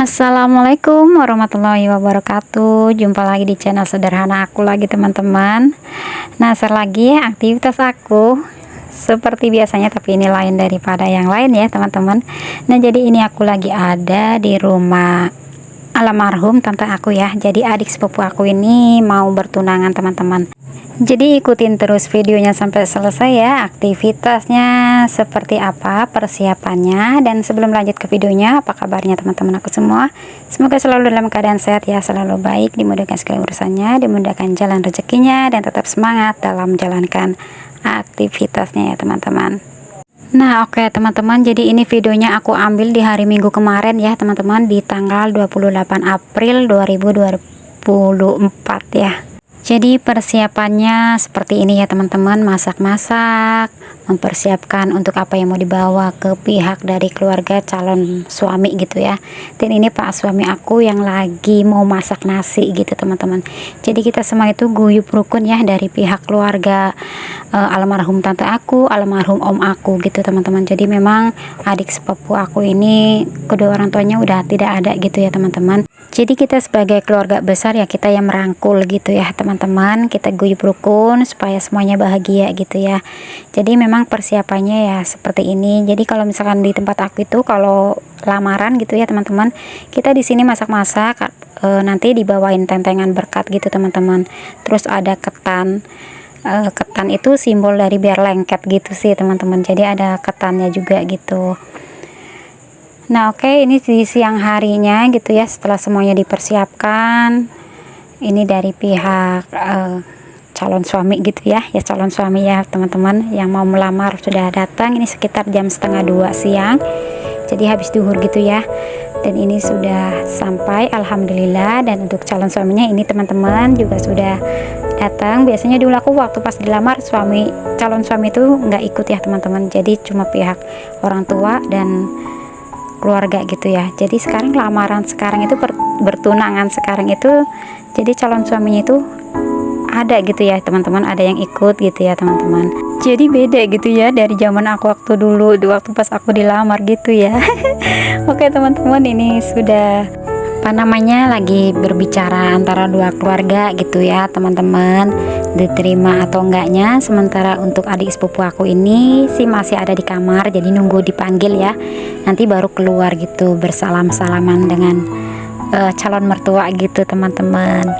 Assalamualaikum warahmatullahi wabarakatuh. Jumpa lagi di channel sederhana aku lagi, teman-teman. Nah, lagi ya aktivitas aku seperti biasanya, tapi ini lain daripada yang lain ya, teman-teman. Nah, jadi ini aku lagi ada di rumah almarhum tante aku ya. Jadi adik sepupu aku ini mau bertunangan, teman-teman. Jadi ikutin terus videonya sampai selesai ya, aktivitasnya seperti apa, persiapannya. Dan sebelum lanjut ke videonya, apa kabarnya teman-teman aku semua? Semoga selalu dalam keadaan sehat ya, selalu baik, dimudahkan segala urusannya, dimudahkan jalan rezekinya, dan tetap semangat dalam menjalankan aktivitasnya ya, teman-teman. Nah, oke teman-teman, jadi ini videonya aku ambil di hari Minggu kemarin ya, teman-teman, di tanggal 28 April 2024 ya. Jadi persiapannya seperti ini ya, teman-teman. Masak-masak, mempersiapkan untuk apa yang mau dibawa ke pihak dari keluarga calon suami gitu ya. Dan ini pak suami aku yang lagi mau masak nasi gitu, teman-teman. Jadi kita semua itu guyup rukun ya, dari pihak keluarga almarhum tante aku, almarhum om aku gitu, teman-teman. Jadi memang adik sepupu aku ini kedua orang tuanya udah tidak ada gitu ya, teman-teman. Jadi kita sebagai keluarga besar ya, kita yang merangkul gitu ya, teman-teman. Kita guyup rukun supaya semuanya bahagia gitu ya. Jadi memang persiapannya ya seperti ini. Jadi kalau misalkan di tempat aku itu kalau lamaran gitu ya, teman-teman, kita di sini masak-masak, nanti dibawain tentengan berkat gitu, teman-teman. Terus ada ketan. Ketan itu simbol dari biar lengket gitu sih, teman-teman. Jadi ada ketannya juga gitu. Nah, oke, ini di siang harinya gitu ya, setelah semuanya dipersiapkan. Ini dari pihak calon suami gitu ya, calon suami ya, teman-teman, yang mau melamar sudah datang. Ini sekitar jam setengah 2 siang. Jadi habis duhur gitu ya. Dan ini sudah sampai, alhamdulillah. Dan untuk calon suaminya ini, teman-teman, juga sudah datang. Biasanya dulu aku waktu pas dilamar, calon suami itu nggak ikut ya, teman-teman. Jadi cuma pihak orang tua dan keluarga gitu ya. Jadi sekarang lamaran sekarang itu bertunangan sekarang itu, jadi calon suaminya itu ada gitu ya, teman-teman, ada yang ikut gitu ya, teman-teman. Jadi beda gitu ya dari zaman aku waktu dulu, waktu pas aku dilamar gitu ya. Oke teman-teman, ini sudah lagi berbicara antara dua keluarga gitu ya, teman-teman, diterima atau enggaknya. Sementara untuk adik sepupu aku ini sih masih ada di kamar, jadi nunggu dipanggil ya, nanti baru keluar gitu bersalam-salaman dengan calon mertua gitu, teman-teman.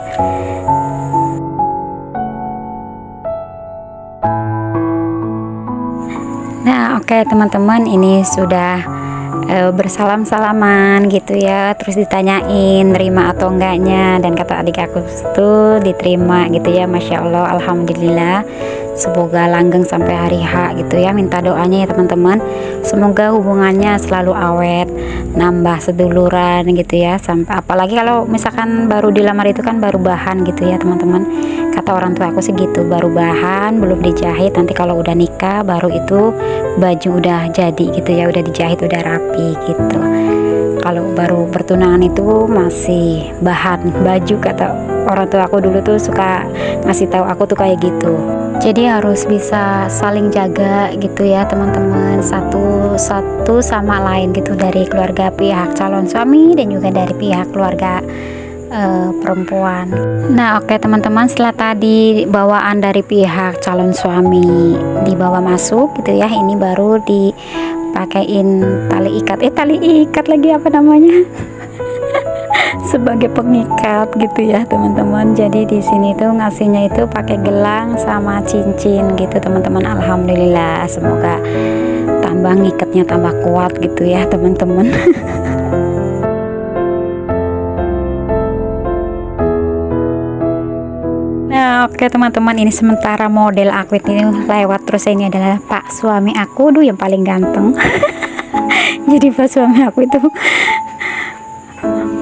Nah, oke teman-teman, ini sudah bersalam-salaman gitu ya, terus ditanyain terima atau enggaknya, dan kata adik aku itu diterima gitu ya. Masya Allah, alhamdulillah, semoga langgeng sampai hari H gitu ya. Minta doanya ya, teman-teman, semoga hubungannya selalu awet, nambah seduluran gitu ya. Sampai apalagi kalau misalkan baru dilamar itu kan baru bahan gitu ya, teman-teman. Kata orang tua aku segitu, baru bahan belum dijahit, nanti kalau udah nikah baru itu baju udah jadi gitu ya, udah dijahit, udah rapi gitu. Kalau baru bertunangan itu masih bahan baju, kata orang tua aku dulu tuh suka ngasih tahu aku tuh kayak gitu. Jadi harus bisa saling jaga gitu ya, teman-teman, satu sama lain gitu, dari keluarga pihak calon suami dan juga dari pihak keluarga perempuan. Nah, oke teman-teman, setelah tadi bawaan dari pihak calon suami dibawa masuk gitu ya, ini baru dipakein tali ikat lagi, apa namanya? Sebagai pengikat gitu ya, teman-teman. Jadi di sini tuh ngasihnya itu pakai gelang sama cincin gitu, teman-teman. Alhamdulillah, semoga tambah ngikatnya tambah kuat gitu ya, teman-teman. Nah, oke teman-teman, ini sementara model aku ini lewat, terus ini adalah pak suami aku, yang paling ganteng. Jadi pak suami aku itu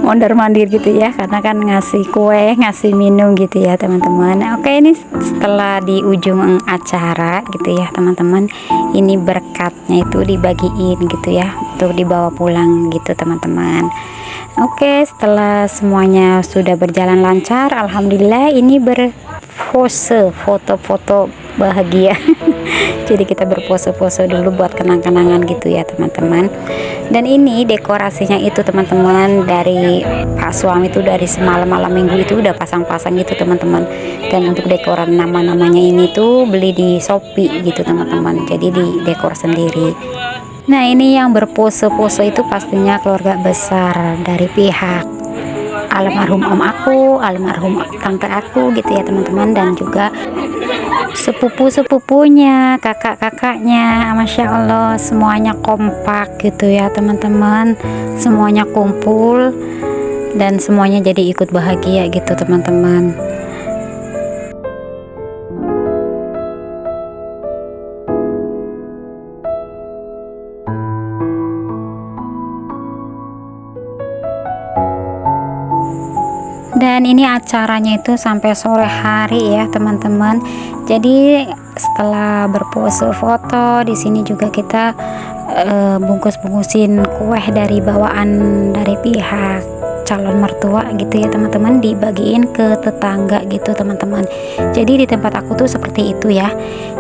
mondar-mandir gitu ya, karena kan ngasih kue, ngasih minum gitu ya, teman-teman. Oke, ini setelah di ujung acara gitu ya, teman-teman, ini berkatnya itu dibagiin gitu ya, untuk dibawa pulang gitu, teman-teman. Oke, setelah semuanya sudah berjalan lancar, alhamdulillah, ini berpose foto-foto bahagia. Jadi kita berpose-pose dulu buat kenang-kenangan gitu ya teman-teman. Dan ini dekorasinya itu teman-teman, dari Pak suami itu dari semalam malam minggu itu udah pasang-pasang gitu teman-teman. Dan untuk dekoran nama-namanya ini tuh beli di Shopee gitu teman-teman, jadi di dekor sendiri. Nah ini yang berpose-pose itu pastinya keluarga besar dari pihak almarhum om aku, almarhum tante aku gitu ya teman-teman, dan juga sepupu-sepupunya, kakak-kakaknya. Masya Allah semuanya kompak gitu ya teman-teman, semuanya kumpul dan semuanya jadi ikut bahagia gitu teman-teman. Dan ini acaranya itu sampai sore hari ya teman-teman. Jadi setelah berpose foto di sini juga kita bungkus-bungkusin kue dari bawaan dari pihak calon mertua gitu ya teman-teman, dibagiin ke tetangga gitu teman-teman. Jadi di tempat aku tuh seperti itu ya.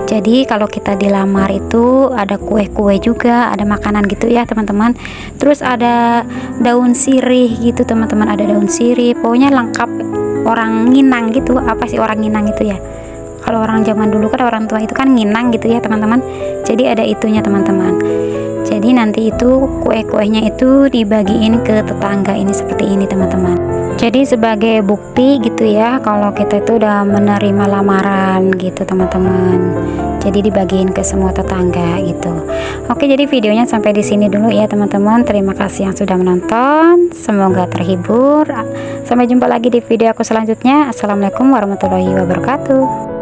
Jadi kalau kita dilamar itu ada kue-kue juga, ada makanan gitu ya teman-teman. Terus ada daun sirih gitu teman-teman, ada daun sirih, pokoknya lengkap orang nginang gitu. Apa sih orang nginang itu ya? Kalau orang zaman dulu kan orang tua itu kan nginang gitu ya teman-teman. Jadi ada itunya teman-teman. Jadi nanti itu kue-kuenya itu dibagiin ke tetangga ini seperti ini teman-teman. Jadi sebagai bukti gitu ya kalau kita itu udah menerima lamaran gitu teman-teman. Jadi dibagiin ke semua tetangga gitu. Oke, jadi videonya sampai di sini dulu ya teman-teman. Terima kasih yang sudah menonton. Semoga terhibur. Sampai jumpa lagi di video aku selanjutnya. Assalamualaikum warahmatullahi wabarakatuh.